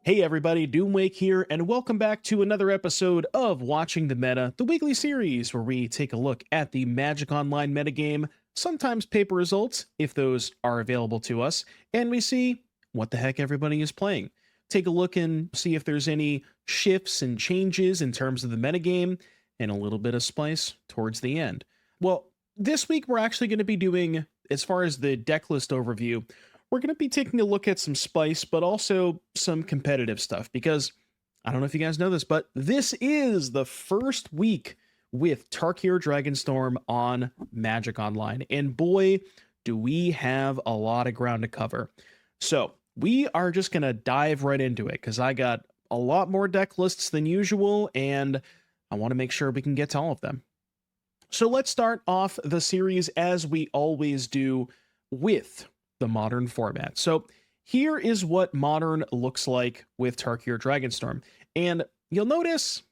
Hey everybody, Doomwake here, and welcome back to another episode of Watching the Meta, the weekly series where we take a look at the Magic Online metagame, sometimes paper results, if those are available to us, and we see what the heck everybody is playing. Take a look and see if there's any shifts and changes in terms of the metagame, and a little bit of spice towards the end. Well, this week we're actually going to be doing, as far as the deck list overview, we're going to be taking a look at some spice, but also some competitive stuff, because I don't know if you guys know this, but this is the first week with Tarkir Dragonstorm on Magic Online. And boy, do we have a lot of ground to cover. So we are just going to dive right into it, because I got a lot more deck lists than usual, and I want to make sure we can get to all of them. So let's start off the series as we always do with the modern format. So here is what modern looks like with Tarkir Dragonstorm. And you'll notice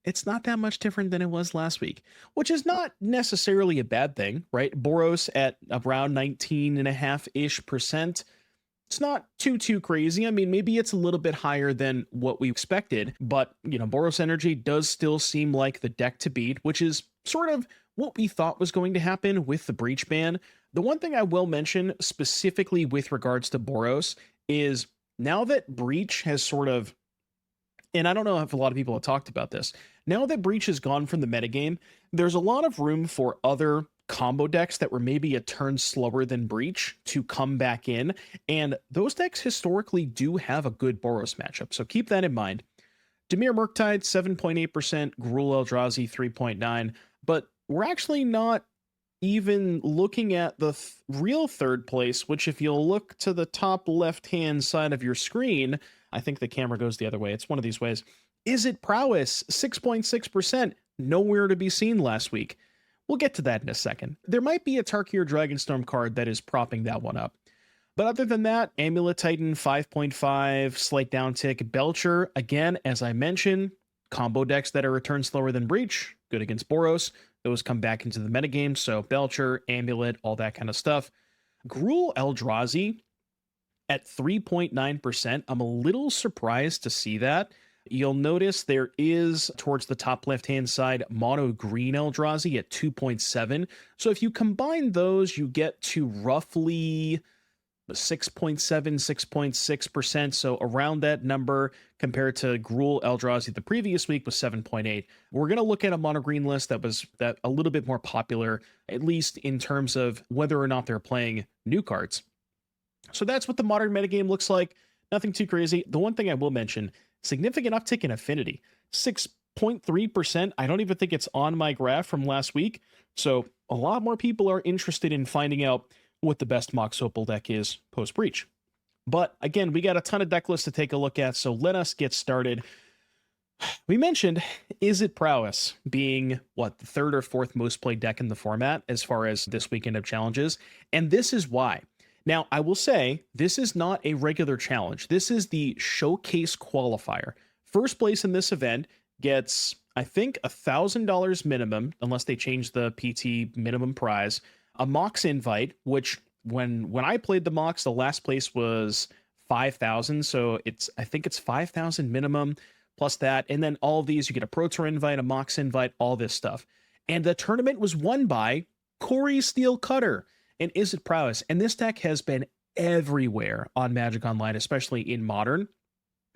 it's not that much different than it was last week, which is not necessarily a bad thing, right? Boros at around 19.5%. It's not too crazy. I mean, maybe it's a little bit higher than what we expected, but Boros Energy does still seem like the deck to beat, which is sort of what we thought was going to happen with the Breach ban. The one thing I will mention specifically with regards to Boros is now that Breach has sort of, and I don't know if a lot of people have talked about this, now that Breach has gone from the metagame, there's a lot of room for other combo decks that were maybe a turn slower than Breach to come back in, and those decks historically do have a good Boros matchup, so keep that in mind. Dimir Murktide, 7.8%, Gruul Eldrazi, 3.9%, but we're actually not even looking at the real third place, which if you'll look to the top left-hand side of your screen, I think the camera goes the other way, it's one of these ways, Izzet Prowess, 6.6%, nowhere to be seen last week. We'll get to that in a second. There might be a Tarkir Dragonstorm card that is propping that one up. But other than that, Amulet Titan, 5.5, slight downtick. Belcher, again, as I mentioned, combo decks that are a turn slower than Breach, good against Boros. Those come back into the metagame, so Belcher, Amulet, all that kind of stuff. Gruul Eldrazi at 3.9%. I'm a little surprised to see that. You'll notice there is, towards the top left-hand side, Mono Green Eldrazi at 2.7. So if you combine those, you get to roughly 6.7, 6.6%. So around that number compared to Gruul Eldrazi the previous week was 7.8. We're going to look at a mono green list that was a little bit more popular, at least in terms of whether or not they're playing new cards. So that's what the modern metagame looks like. Nothing too crazy. The one thing I will mention, significant uptick in affinity, 6.3%. I don't even think it's on my graph from last week. So a lot more people are interested in finding out what the best Mox Opal deck is post-Breach. But again, we got a ton of deck lists to take a look at, so let us get started. We mentioned Izzet Prowess being, the third or fourth most played deck in the format as far as this weekend of challenges, and this is why. Now, I will say, this is not a regular challenge. This is the Showcase Qualifier. First place in this event gets, I think, $1,000 minimum, unless they change the PT minimum prize, a Mox invite, which when I played the Mox, the last place was 5,000, so I think it's 5,000 minimum plus that, and then all of these, you get a Pro Tour invite, a Mox invite, all this stuff. And the tournament was won by Cori-steel Cutter and Izzet Prowess, and this deck has been everywhere on Magic Online, especially in Modern.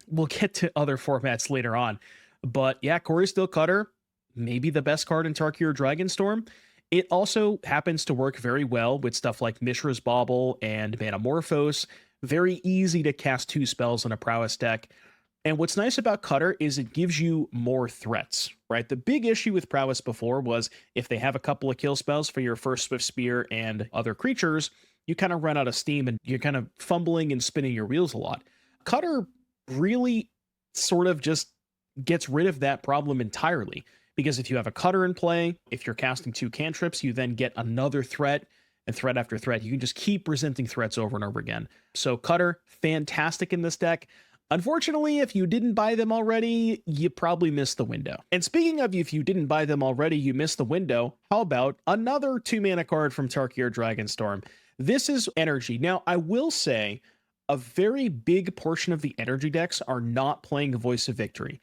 We'll get to other formats later on, but yeah, Cori-steel Cutter, maybe the best card in Tarkir Dragonstorm. It also happens to work very well with stuff like Mishra's Bauble and Manamorphose. Very easy to cast 2 spells on a Prowess deck. And what's nice about Cutter is it gives you more threats, right? The big issue with Prowess before was if they have a couple of kill spells for your first Swift Spear and other creatures, you kind of run out of steam and you're kind of fumbling and spinning your wheels a lot. Cutter really sort of just gets rid of that problem entirely. Because if you have a Cutter in play, if you're casting 2 cantrips, you then get another threat, and threat after threat. You can just keep presenting threats over and over again. So Cutter, fantastic in this deck. Unfortunately, if you didn't buy them already, you probably missed the window. And speaking of, if you didn't buy them already, you missed the window, how about another 2-mana card from Tarkir Dragonstorm? This is Energy. Now, I will say, a very big portion of the energy decks are not playing Voice of Victory.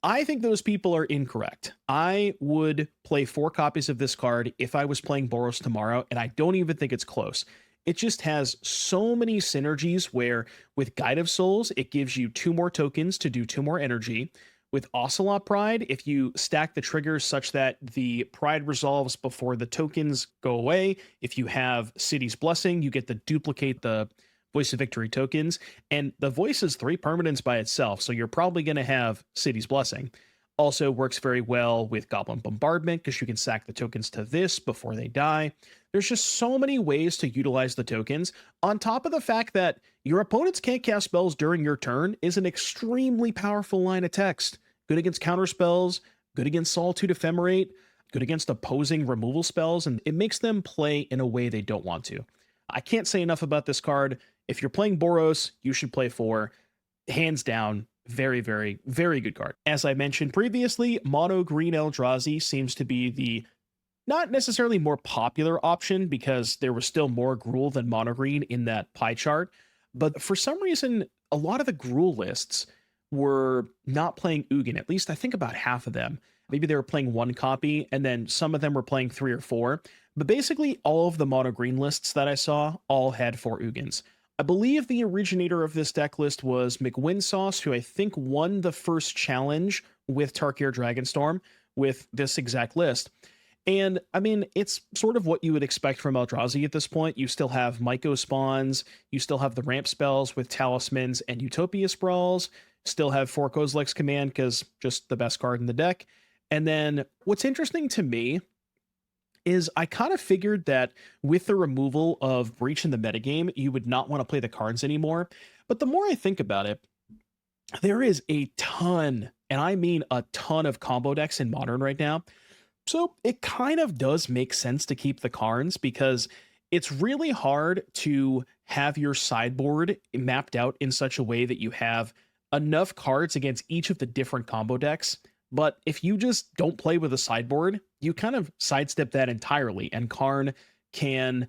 I think those people are incorrect. I would play 4 copies of this card if I was playing Boros tomorrow, and I don't even think it's close. It just has so many synergies where with Guide of Souls, it gives you 2 more tokens to do 2 more energy. With Ocelot Pride, if you stack the triggers such that the Pride resolves before the tokens go away, if you have City's Blessing, you get to duplicate the Voice of Victory tokens, and the Voice is 3 permanents by itself, so you're probably going to have City's Blessing. Also works very well with Goblin Bombardment because you can sack the tokens to this before they die. There's just so many ways to utilize the tokens, on top of the fact that your opponents can't cast spells during your turn is an extremely powerful line of text. Good against counter spells, good against Solitude Ephemerate, good against opposing removal spells, and it makes them play in a way they don't want to. I can't say enough about this card. If you're playing Boros, you should play 4. Hands down, very, very, very good card. As I mentioned previously, Mono Green Eldrazi seems to be the not necessarily more popular option because there was still more Gruul than Mono Green in that pie chart. But for some reason, a lot of the Gruul lists were not playing Ugin. At least I think about half of them. Maybe they were playing 1 copy, and then some of them were playing 3 or 4. But basically, all of the Mono Green lists that I saw all had 4 Ugins. I believe the originator of this deck list was McWinsauce, who I think won the first challenge with Tarkir Dragonstorm with this exact list. And I mean, it's sort of what you would expect from Eldrazi at this point. You still have Myco spawns, you still have the ramp spells with Talismans and Utopia Sprawls, still have 4 Kozilek's Command because just the best card in the deck. And then what's interesting to me is I kind of figured that with the removal of Breach in the metagame, you would not want to play the cards anymore. But the more I think about it, there is a ton, and I mean a ton of combo decks in Modern right now. So it kind of does make sense to keep the cards because it's really hard to have your sideboard mapped out in such a way that you have enough cards against each of the different combo decks. But if you just don't play with a sideboard, you kind of sidestep that entirely, and Karn can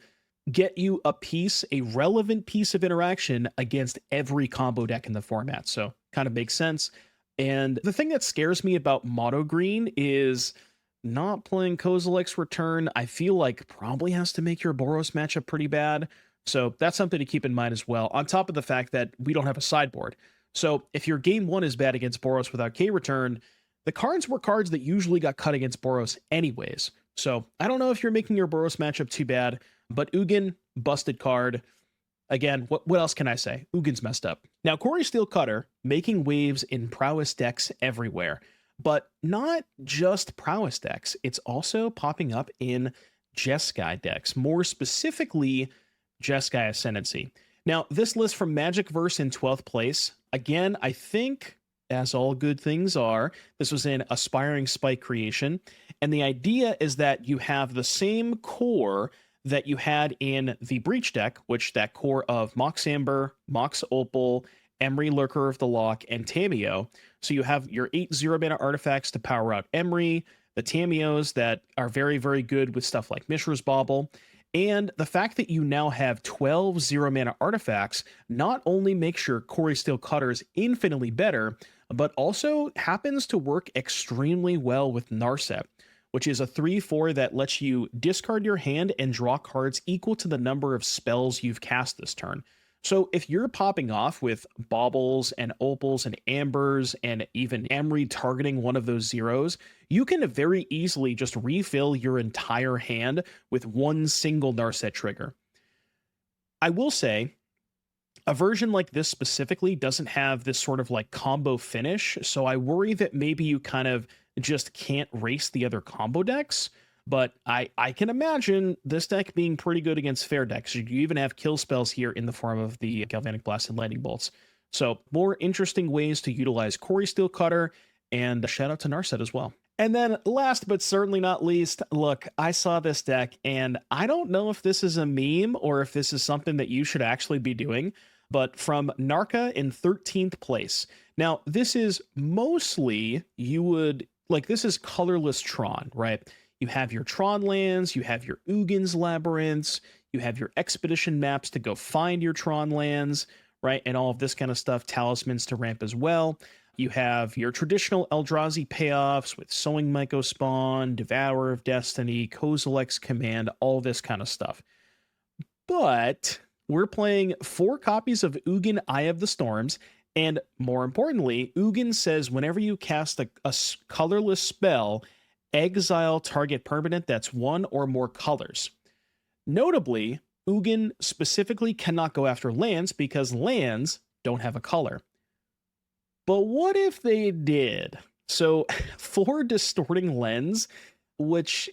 get you a relevant piece of interaction against every combo deck in the format. So kind of makes sense. And the thing that scares me about Mono Green is not playing Kozilek's Return. I feel like probably has to make your Boros matchup pretty bad. So that's something to keep in mind as well, on top of the fact that we don't have a sideboard. So if your game 1 is bad against Boros without K-Return, the cards were cards that usually got cut against Boros anyways. So I don't know if you're making your Boros matchup too bad, but Ugin, busted card. Again, what else can I say? Ugin's messed up. Now, Cori-steel Cutter, making waves in prowess decks everywhere, but not just prowess decks. It's also popping up in Jeskai decks, more specifically Jeskai Ascendancy. Now, this list from Magicverse in 12th place, again, I think, as all good things are, this was in Aspiring Spike creation, and the idea is that you have the same core that you had in the Breach deck, which that core of Mox Amber, Mox Opal, Emry Lurker of the Loch, and Tamiyo. So you have your 8 0-mana artifacts to power out Emry, the Tamiyos that are very, very good with stuff like Mishra's Bauble, and the fact that you now have 12 0-mana artifacts not only makes your Cori-steel Cutters infinitely better, but also happens to work extremely well with Narset, which is a 3/4 that lets you discard your hand and draw cards equal to the number of spells you've cast this turn. So if you're popping off with Baubles and Opals and Ambers and even Emry targeting one of those zeros, you can very easily just refill your entire hand with one single Narset trigger. I will say, a version like this specifically doesn't have this sort of like combo finish, so I worry that maybe you kind of just can't race the other combo decks, but I can imagine this deck being pretty good against fair decks. You even have kill spells here in the form of the Galvanic Blast and Lightning Bolts. So more interesting ways to utilize Cori-steel Cutter, and a shout out to Narset as well. And then last but certainly not least, look, I saw this deck and I don't know if this is a meme or if this is something that you should actually be doing, but from Narca in 13th place. Now, this is mostly, this is colorless Tron, right? You have your Tron lands, you have your Ugin's Labyrinths, you have your expedition maps to go find your Tron lands, right? And all of this kind of stuff, talismans to ramp as well. You have your traditional Eldrazi payoffs with Sowing Myco Spawn, Devourer of Destiny, Kozilek's Command, all this kind of stuff. But we're playing 4 copies of Ugin Eye of the Storms, and more importantly, Ugin says whenever you cast a colorless spell, exile target permanent that's 1 or more colors. Notably, Ugin specifically cannot go after lands because lands don't have a color. But what if they did? So for Distorting Lens, which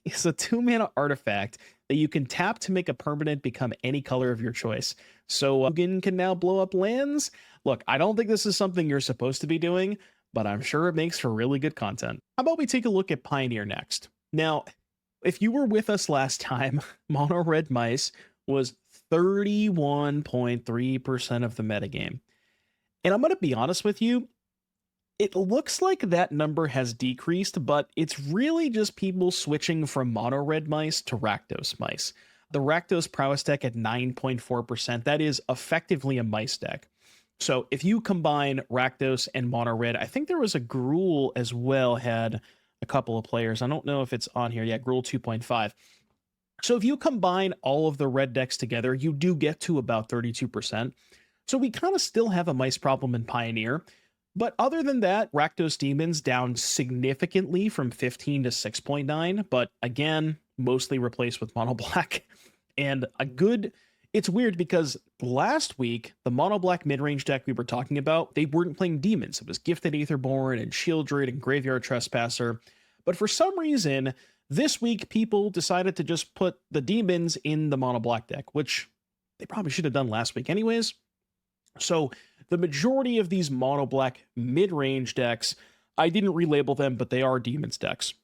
is a 2-mana artifact that you can tap to make a permanent become any color of your choice. So Ugin can now blow up lands. Look, I don't think this is something you're supposed to be doing, but I'm sure it makes for really good content. How about we take a look at Pioneer next? Now, if you were with us last time, Mono Red Mice was 31.3% of the metagame. And I'm going to be honest with you, it looks like that number has decreased, but it's really just people switching from Mono Red Mice to Rakdos Mice. The Rakdos Prowess deck at 9.4%, that is effectively a mice deck. So if you combine Rakdos and Mono Red, I think there was a Gruul as well, had a couple of players. I don't know if it's on here yet, Gruul 2.5. So if you combine all of the red decks together, you do get to about 32%. So we kind of still have a mice problem in Pioneer. But other than that, Rakdos Demons down significantly from 15 to 6.9. But again, mostly replaced with Mono Black. And it's weird because last week, the Mono Black mid-range deck we were talking about, they weren't playing demons. It was Gifted Aetherborn and Shieldred and Graveyard Trespasser. But for some reason, this week, people decided to just put the demons in the Mono Black deck, which they probably should have done last week anyways. So the majority of these Mono Black mid-range decks, I didn't relabel them, but they are demons decks.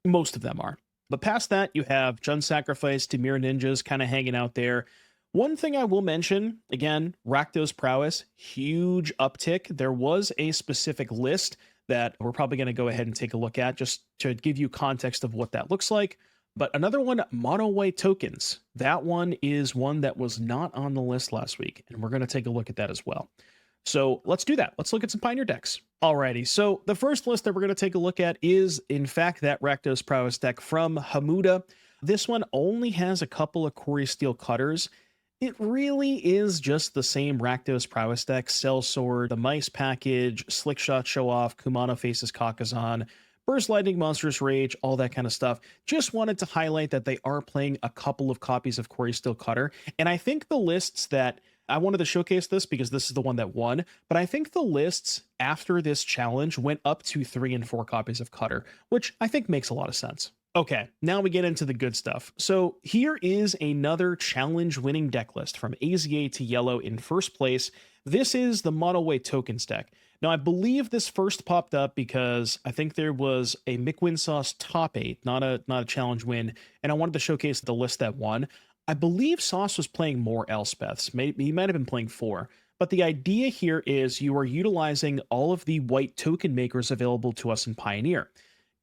Most of them are. But past that, you have Jund Sacrifice, Dimir Ninjas kind of hanging out there. One thing I will mention, again, Rakdos Prowess, huge uptick. There was a specific list that we're probably going to go ahead and take a look at just to give you context of what that looks like. But another one, Mono White Tokens. That one is one that was not on the list last week, and we're going to take a look at that as well. So let's do that. Let's look at some Pioneer decks. Alrighty, so the first list that we're going to take a look at is, in fact, that Rakdos Prowess deck from Hamuda. This one only has a couple of Cori-steel cutters. It really is just the same Rakdos Prowess deck: Sellsword, the Mice package, Slickshot Show Off, Kumano Faces Kakazan, Burst Lightning, Monstrous Rage, all that kind of stuff. Just wanted to highlight that they are playing a couple of copies of Cori-steel Cutter. And I think the lists that I wanted to showcase this because this is the one that won, but I think the lists after this challenge went up to 3 and 4 copies of Cutter, which I think makes a lot of sense. Okay, now we get into the good stuff. So here is another challenge winning deck list from AZA to Yellow in first place. This is the Mono White Tokens deck. Now, I believe this first popped up because I think there was a Mick Winsauce top 8, not a challenge win, and I wanted to showcase the list that won. I believe Sauce was playing more Elspeths. He might have been playing 4. But the idea here is you are utilizing all of the white token makers available to us in Pioneer.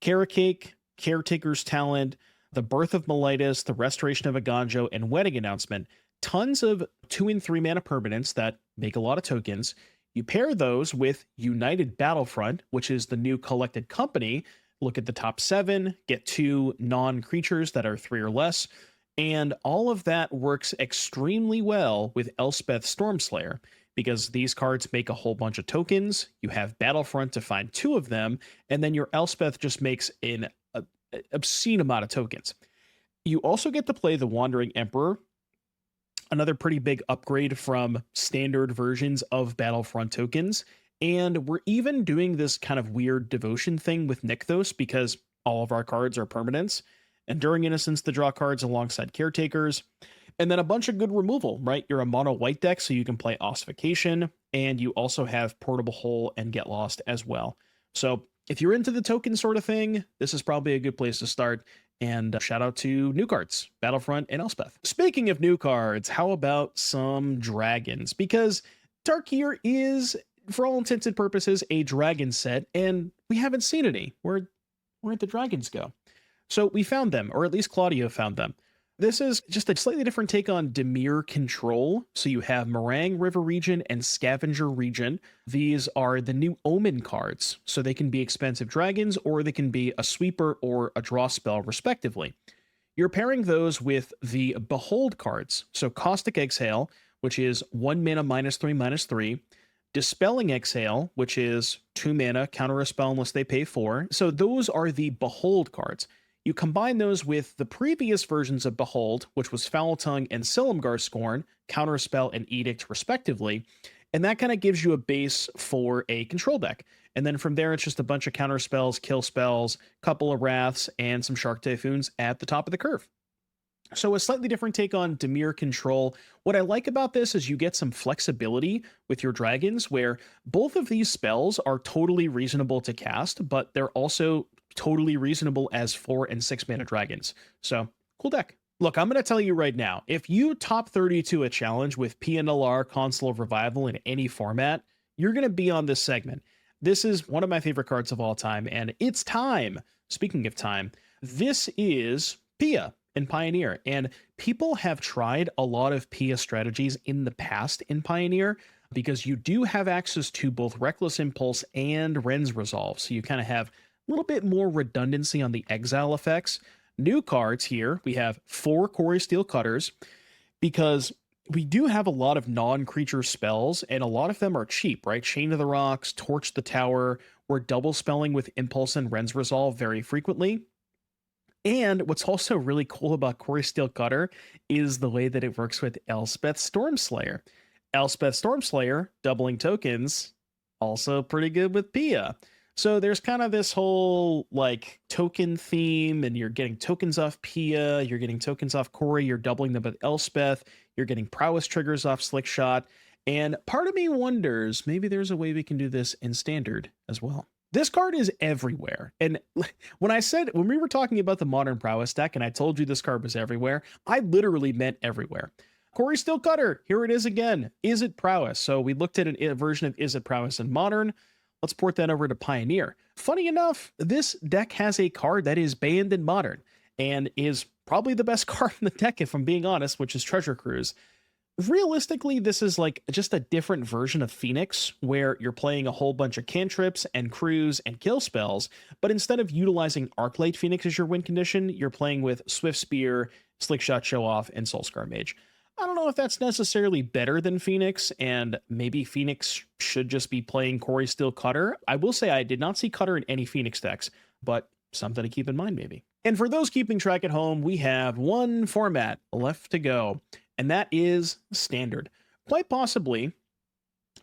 Carrot Cake, Caretaker's Talent, the Birth of Melitus, the Restoration of Aganjo, and Wedding Announcement. Tons of 2 and 3 mana permanents that make a lot of tokens. You pair those with United Battlefront, which is the new collected company. Look at the top 7, get 2 non-creatures that are 3 or less, and all of that works extremely well with Elspeth Stormslayer, because these cards make a whole bunch of tokens. You have Battlefront to find 2 of them, and then your Elspeth just makes an obscene amount of tokens. You also get to play the Wandering Emperor, another pretty big upgrade from standard versions of Battlefront tokens. And we're even doing this kind of weird devotion thing with Nykthos because all of our cards are permanents. Enduring Innocence to draw cards alongside Caretakers. And then a bunch of good removal, right? You're a mono white deck, so you can play Ossification. And you also have Portable Hole and Get Lost as well. So if you're into the token sort of thing, this is probably a good place to start. And shout out to new cards, Battlefront and Elspeth. Speaking of new cards, how about some dragons? Because Tarkir is, for all intents and purposes, a dragon set, and we haven't seen any. Where'd the dragons go? So we found them, or at least Claudio found them. This is just a slightly different take on Dimir control. So you have Meringue River region and Scavenger region. These are the new Omen cards. So they can be expensive dragons, or they can be a sweeper or a draw spell, respectively. You're pairing those with the Behold cards. So Caustic Exhale, which is 1 mana -3/-3. Dispelling Exhale, which is 2 mana, counter a spell unless they pay 4. So those are the Behold cards. You combine those with the previous versions of Behold, which was Foul Tongue and Silumgar Scorn, Counterspell and Edict, respectively, and that kind of gives you a base for a control deck. And then from there, it's just a bunch of counter spells, kill spells, couple of Wraths, and some Shark Typhoons at the top of the curve. So a slightly different take on Dimir control. What I like about this is you get some flexibility with your dragons, where both of these spells are totally reasonable to cast, but they're also totally reasonable as 4 and 6 mana dragons. So cool deck. Look, I'm going to tell you right now, if you top 32 a challenge with PNLR Console of Revival in any format, you're going to be on this segment. This is one of my favorite cards of all time, and it's time. Speaking of time, this is Pia in Pioneer, and people have tried a lot of Pia strategies in the past in Pioneer, because you do have access to both Reckless Impulse and Ren's Resolve, so you kind of have a little bit more redundancy on the exile effects. New cards here, we have 4 Cori-steel Cutters, because we do have a lot of non-creature spells, and a lot of them are cheap, right? Chain of the Rocks, Torch the Tower, we're double spelling with Impulse and Ren's Resolve very frequently. And what's also really cool about Cori-steel Cutter is the way that it works with Elspeth Stormslayer. Elspeth Stormslayer, doubling tokens, also pretty good with Pia. So there's kind of this whole like token theme, and you're getting tokens off Pia, you're getting tokens off Cori, you're doubling them with Elspeth, you're getting prowess triggers off Slickshot. And part of me wonders, maybe there's a way we can do this in Standard as well. This card is everywhere. And when we were talking about the Modern Prowess deck and I told you this card was everywhere, I literally meant everywhere. Cori-steel Cutter, here it is again. Is it Prowess? So we looked at a version of Is it Prowess in Modern. Let's port that over to Pioneer. Funny enough, this deck has a card that is banned in Modern and is probably the best card in the deck, if I'm being honest, which is Treasure Cruise. Realistically, this is like just a different version of Phoenix, where you're playing a whole bunch of cantrips and cruise and kill spells, but instead of utilizing Arclight Phoenix as your win condition, you're playing with Swift Spear, Slickshot Show Off, and Soulscar Mage. I don't know if that's necessarily better than Phoenix, and maybe Phoenix should just be playing Cori-steel Cutter. I will say I did not see Cutter in any Phoenix decks, but something to keep in mind maybe. And for those keeping track at home, we have one format left to go, and that is Standard. Quite possibly,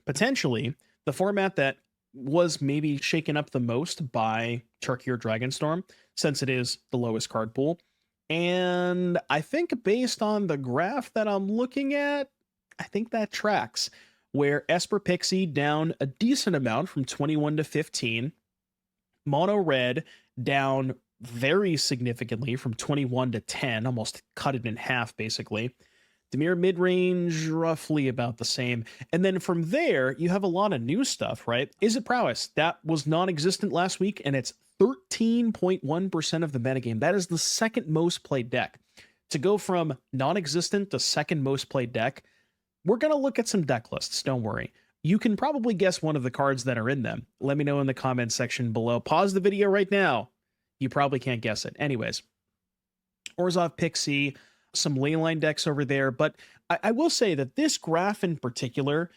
potentially, the format that was maybe shaken up the most by Turkey or Dragonstorm, since it is the lowest card pool. And I think based on the graph that I'm looking at, I think that tracks, where Esper Pixie down a decent amount from 21 to 15, Mono Red down very significantly from 21 to 10, almost cut it in half basically. Dimir mid-range, roughly about the same. And then from there, you have a lot of new stuff, right? Is it Prowess? That was non-existent last week, and it's 13.1% of the metagame. That is the second most played deck. To go from non-existent to second most played deck, we're going to look at some deck lists, don't worry. You can probably guess one of the cards that are in them. Let me know in the comments section below. Pause the video right now. You probably can't guess it. Anyways, Orzhov Pixie, some Leyline decks over there, but I will say that this graph in particular,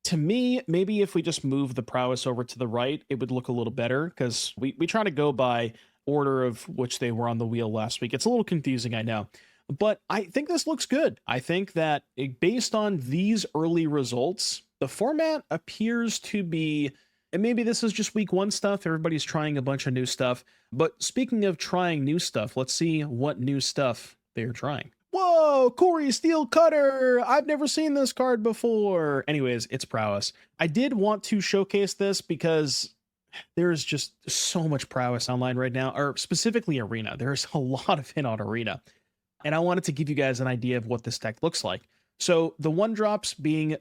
to me, maybe if we just move the Prowess over to the right, it would look a little better, because we try to go by order of which they were on the wheel last week. It's a little confusing, I know, but I think this looks good. I think that based on these early results, the format appears to be, and maybe this is just week 1 stuff, everybody's trying a bunch of new stuff, but speaking of trying new stuff, let's see what new stuff they're trying. Whoa, Cori-steel Cutter! I've never seen this card before. Anyways, it's Prowess. I did want to showcase this because there's just so much Prowess online right now, or specifically Arena. There's a lot of it on Arena. And I wanted to give you guys an idea of what this deck looks like. So the 1-drops being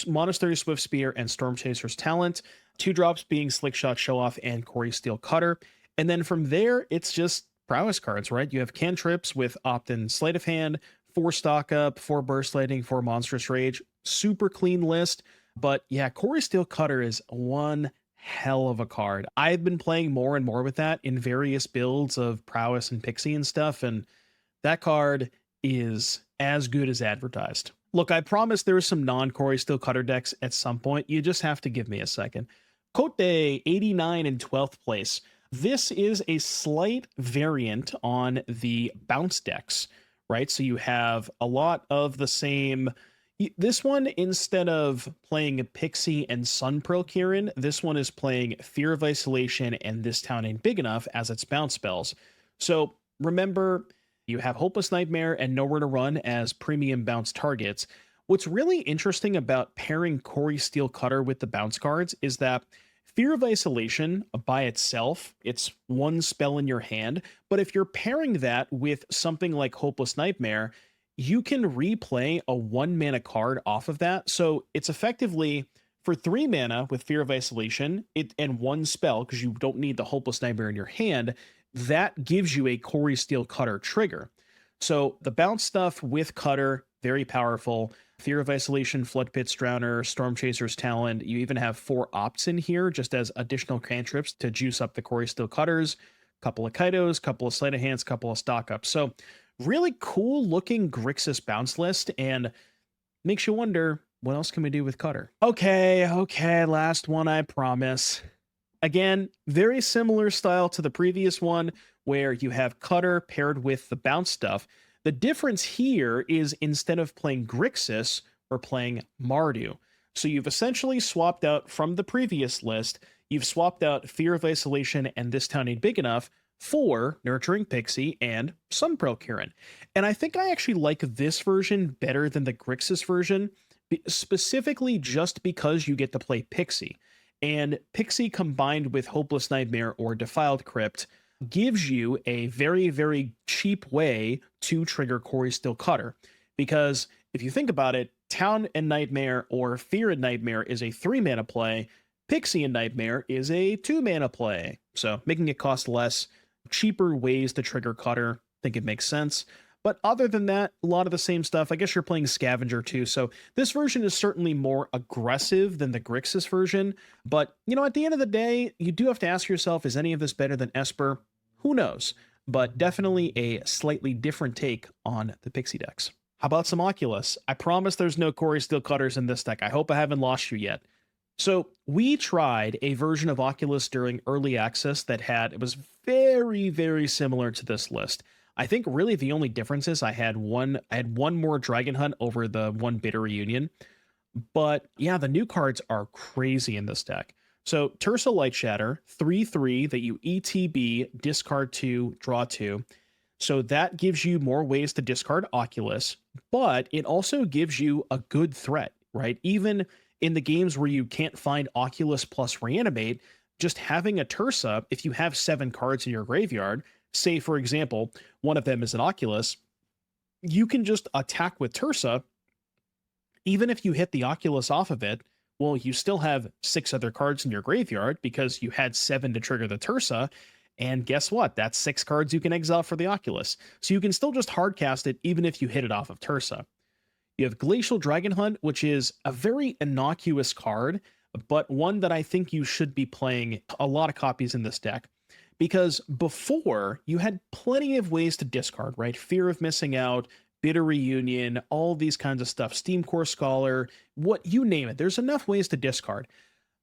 Monastery Swift Spear and Storm Chaser's Talent, 2-drops being Slickshot Show Off and Cori-steel Cutter. And then from there, it's just prowess cards, right? You have cantrips with opt-in sleight of hand, 4 stock up, 4 burst lightning, 4 monstrous rage. Super clean list. But yeah, Cori-steel Cutter is one hell of a card. I've been playing more and more with that in various builds of prowess and pixie and stuff, and that card is as good as advertised. Look, I promise there's some non-Cori-steel Cutter decks at some point. You just have to give me a second. Cote 89 in 12th place. This is a slight variant on the bounce decks, right? So you have a lot of the same. This one, instead of playing Pixie and Sun Pearl Kieran, this one is playing Fear of Isolation and This Town Ain't Big Enough as its bounce spells. So remember, you have Hopeless Nightmare and Nowhere to Run as premium bounce targets. What's really interesting about pairing Cori-steel Cutter with the bounce cards is that Fear of Isolation by itself, it's one spell in your hand, but if you're pairing that with something like Hopeless Nightmare, you can replay a 1 mana card off of that. So it's effectively for 3 mana with Fear of Isolation and 1 spell, because you don't need the Hopeless Nightmare in your hand, that gives you a Cori-steel Cutter trigger. So the bounce stuff with Cutter, very powerful. Fear of Isolation, Flood Pits, Drowner, Storm Chaser's Talent. You even have 4 opts in here just as additional cantrips to juice up the Cori-steel Cutters. Couple of Kaitos, couple of Sleight of Hands, couple of stock ups. So really cool looking Grixis bounce list, and makes you wonder, what else can we do with Cutter? Okay, last one, I promise. Again, very similar style to the previous one, where you have Cutter paired with the bounce stuff. The difference here is instead of playing Grixis, we're playing Mardu. So you've essentially swapped out from the previous list, you've swapped out Fear of Isolation and This Town Ain't Big Enough for Nurturing Pixie and Sun Pearl Kieran. And I think I actually like this version better than the Grixis version, specifically just because you get to play Pixie. And Pixie combined with Hopeless Nightmare or Defiled Crypt gives you a very, very cheap way to trigger Cori-steel Cutter. Because if you think about it, Town and Nightmare or Fear and Nightmare is a 3 mana play, Pixie and Nightmare is a 2 mana play. So making it cost less, cheaper ways to trigger Cutter, I think it makes sense. But other than that, a lot of the same stuff. I guess you're playing Scavenger too, so this version is certainly more aggressive than the Grixis version. But, you know, at the end of the day, you do have to ask yourself, is any of this better than Esper? Who knows? But definitely a slightly different take on the Pixie decks. How about some Oculus? I promise there's no Cori-steel Cutters in this deck. I hope I haven't lost you yet. So we tried a version of Oculus during early access it was very, very similar to this list. I think really the only difference is I had one more Dragon Hunt over the one Bitter Reunion. But yeah, the new cards are crazy in this deck. So Tersa Light Shatter, 3/3 that you ETB, discard 2, draw 2. So that gives you more ways to discard Oculus, but it also gives you a good threat, right? Even in the games where you can't find Oculus plus Reanimate, just having a Tersa, if you have 7 cards in your graveyard, say, for example, one of them is an Oculus, you can just attack with Tersa. Even if you hit the Oculus off of it, well, you still have 6 other cards in your graveyard because you had 7 to trigger the Tersa. And guess what? That's 6 cards you can exile for the Oculus. So you can still just hardcast it even if you hit it off of Tersa. You have Glacial Dragon Hunt, which is a very innocuous card, but one that I think you should be playing a lot of copies in this deck. Because before, you had plenty of ways to discard, right? Fear of Missing Out, Bitter Reunion, all these kinds of stuff, Steam Core Scholar, what you name it. There's enough ways to discard.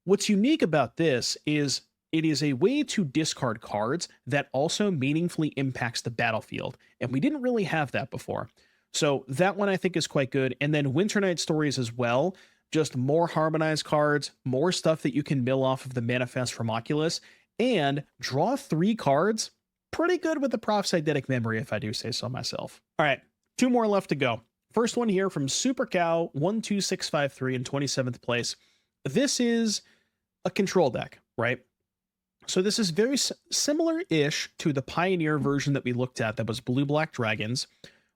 What's unique about this is it is a way to discard cards that also meaningfully impacts the battlefield. And we didn't really have that before. So that one I think is quite good. And then Winter Night Stories as well. Just more harmonized cards, more stuff that you can mill off of the Manifest from Oculus, and draw 3 cards. Pretty good with the Prophecytic Memory, if I do say so myself. All right, 2 more left to go. First one here from Super Cow 12653 in 27th place. This is a control deck, right? So this is very similar-ish to the Pioneer version that we looked at that was Blue-Black Dragons,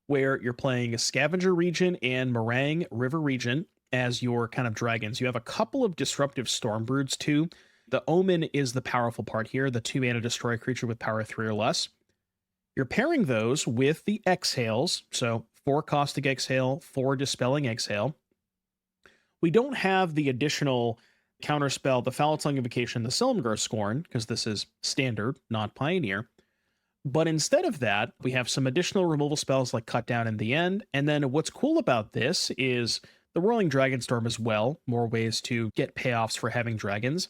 where you're playing a Scavenger Regent and Meringue River Regent as your kind of dragons. You have a couple of Disruptive Stormbroods too. The Omen is the powerful part here, the 2 mana destroy creature with power 3 or less. You're pairing those with the exhales, so 4 caustic exhale, 4 dispelling exhale. We don't have the additional counterspell, the Foul Tongue Invocation, the Silumgar Scorn, because this is standard, not Pioneer. But instead of that, we have some additional removal spells like Cut Down in the end. And then what's cool about this is the Whirling Dragonstorm as well, more ways to get payoffs for having dragons.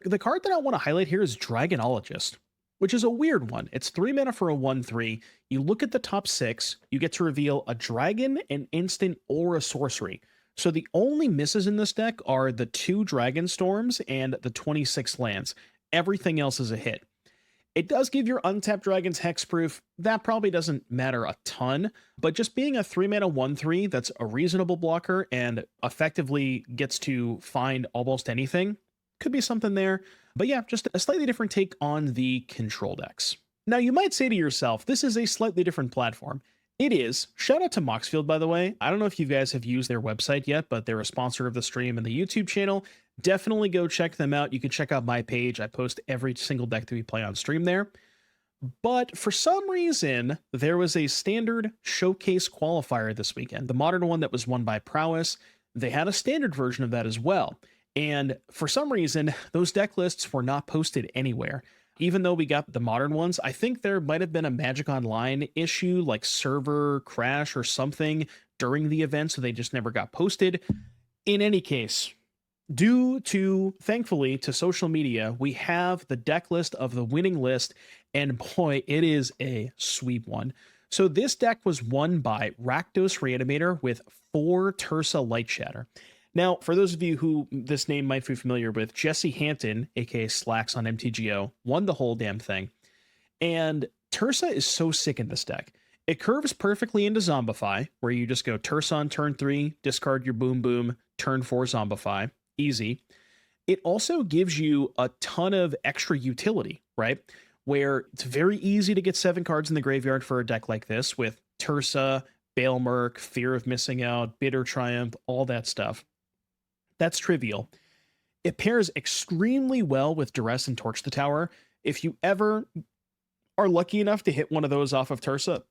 The card that I want to highlight here is Dragonologist, which is a weird one. It's 3 mana for a 1/3. You look at the top 6, you get to reveal a dragon, an instant, or a sorcery. So the only misses in this deck are the 2 Dragonstorms and the 26 lands. Everything else is a hit. It does give your untapped dragons hexproof. That probably doesn't matter a ton, but just being a 3 mana 1/3 that's a reasonable blocker and effectively gets to find almost anything could be something there. But yeah, just a slightly different take on the control decks. Now you might say to yourself, this is a slightly different platform. It is. Shout out to Moxfield, by the way. I don't know if you guys have used their website yet, but they're a sponsor of the stream and the YouTube channel. Definitely go check them out. You can check out my page. I post every single deck that we play on stream there. But for some reason, there was a standard showcase qualifier this weekend. The modern one that was won by Prowess. They had a standard version of that as well. And for some reason, those deck lists were not posted anywhere. Even though we got the modern ones, I think there might have been a Magic Online issue, like server crash or something during the event, so they just never got posted. In any case, due to, thankfully, to social media, we have the deck list of the winning list, and boy, it is a sweep one. So this deck was won by Rakdos Reanimator with 4 Tursa Light Shatter. Now, for those of you who this name might be familiar with, Jesse Hampton, aka Slacks on MTGO, won the whole damn thing. And Tursa is so sick in this deck. It curves perfectly into Zombify, where you just go Tursa on turn 3, discard your Boom Boom, turn 4 Zombify. Easy. It also gives you a ton of extra utility, right? Where it's very easy to get 7 cards in the graveyard for a deck like this with Tursa, Baelmerk, Fear of Missing Out, Bitter Triumph, all that stuff. That's trivial. It pairs extremely well with Duress and Torch the Tower. If you ever are lucky enough to hit one of those off of Tursa,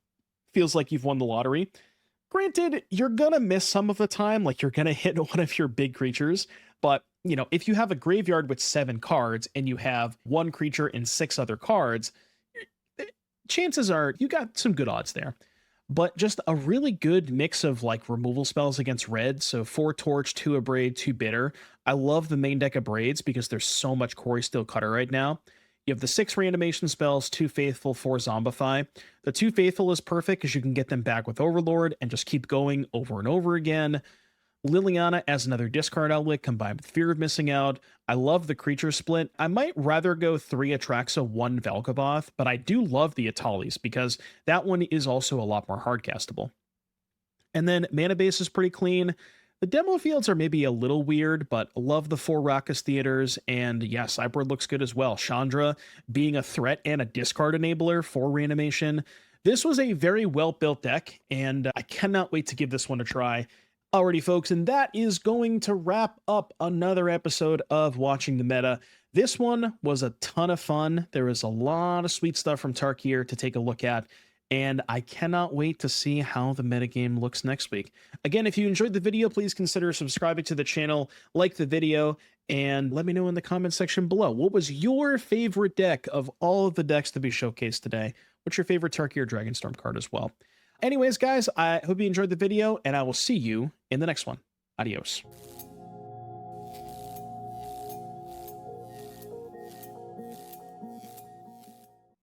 feels like you've won the lottery. Granted, you're gonna miss some of the time, like you're gonna hit one of your big creatures, but you know, if you have a graveyard with 7 cards and you have 1 creature and 6 other cards, chances are you got some good odds there. But just a really good mix of like removal spells against red. So 4 Torch, 2 Abrade, 2 Bitter. I love the main deck of Braids because there's so much Cori-steel Cutter right now. You have the 6 reanimation spells, 2 Faithful, 4 Zombify. The 2 Faithful is perfect because you can get them back with Overlord and just keep going over and over again. Liliana as another discard outlet combined with Fear of Missing Out. I love the creature split. I might rather go 3 Atraxa, 1 Valkaboth, but I do love the Atalis because that one is also a lot more hardcastable. And then mana base is pretty clean. The demo fields are maybe a little weird, but love the 4 Raucous Theaters, and yeah, Cyborg looks good as well. Chandra being a threat and a discard enabler for reanimation. This was a very well-built deck, and I cannot wait to give this one a try. Alrighty, folks, and that is going to wrap up another episode of Watching the Meta. This one was a ton of fun. There is a lot of sweet stuff from Tarkir to take a look at, and I cannot wait to see how the metagame looks next week. Again, if you enjoyed the video, please consider subscribing to the channel, like the video, and let me know in the comment section below. What was your favorite deck of all of the decks to be showcased today? What's your favorite Tarkir Dragonstorm card as well? Anyways, guys, I hope you enjoyed the video, and I will see you in the next one. Adios.